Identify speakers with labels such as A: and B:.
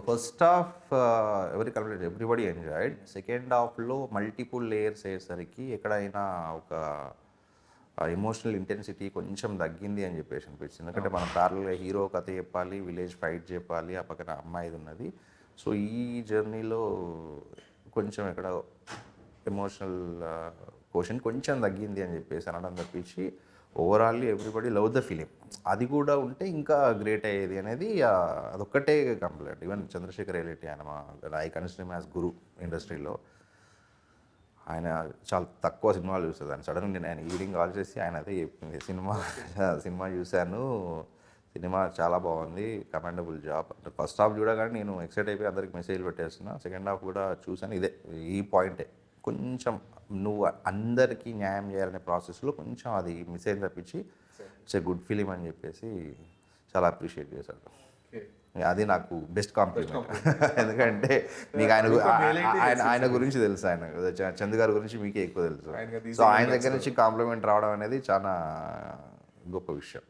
A: First half ఎవరి complete everybody enjoyed. Second హాఫ్లో multiple layers అయ్యేసరికి ఎక్కడైనా ఒక ఎమోషనల్ ఇంటెన్సిటీ కొంచెం తగ్గింది అని చెప్పేసి అనిపించింది. ఎందుకంటే మనం ప్యారల్గా హీరో కథ చెప్పాలి, విలేజ్ ఫైట్ చెప్పాలి, ఆ పక్కన అమ్మాయిది ఉన్నది. సో ఈ జర్నీలో కొంచెం ఎక్కడ ఎమోషనల్ క్వశ్చన్ కొంచెం తగ్గింది అని చెప్పేసి అనడం తప్పించి ఓవరాల్లీ ఎవ్రీబడి లవ్ ద ఫిలిం. అది కూడా ఉంటే ఇంకా గ్రేట్ అయ్యేది అనేది అదొక్కటే కంప్లైంట్. ఈవెన్ చంద్రశేఖర్ ఎలిటి ఆయన ఐ కన్సిడర్ యాజ్ గురు ఇండస్ట్రీలో. ఆయన చాలా తక్కువ సినిమాలు చూస్తుంది. ఆయన సడన్గా నేను ఆయన ఈవినింగ్ కాల్ చేసి ఆయన అదే చెప్పింది, సినిమా చూశాను, సినిమా చాలా బాగుంది, కమెండబుల్ జాబ్. అంటే ఫస్ట్ హాఫ్ చూడగానే నేను ఎక్సైట్ అయిపోయి అందరికి మెసేజ్ పెట్టేస్తున్నా. సెకండ్ హాఫ్ కూడా చూశాను. ఇదే ఈ పాయింటే కొంచెం నువ్వు అందరికీ న్యాయం చేయాలనే ప్రాసెస్లో కొంచెం అది మిస్ అయిన తప్పించి ఇట్స్ ఏ గుడ్ ఫిలిం అని చెప్పేసి చాలా అప్రిషియేట్ చేశాడు. అది నాకు బెస్ట్ కాంప్లిమెంట్. ఎందుకంటే మీకు ఆయన గురించి తెలుసు, ఆయన చందు గారి గురించి మీకే ఎక్కువ తెలుసు. సో ఆయన దగ్గర నుంచి కాంప్లిమెంట్ రావడం అనేది చాలా గొప్ప విషయం.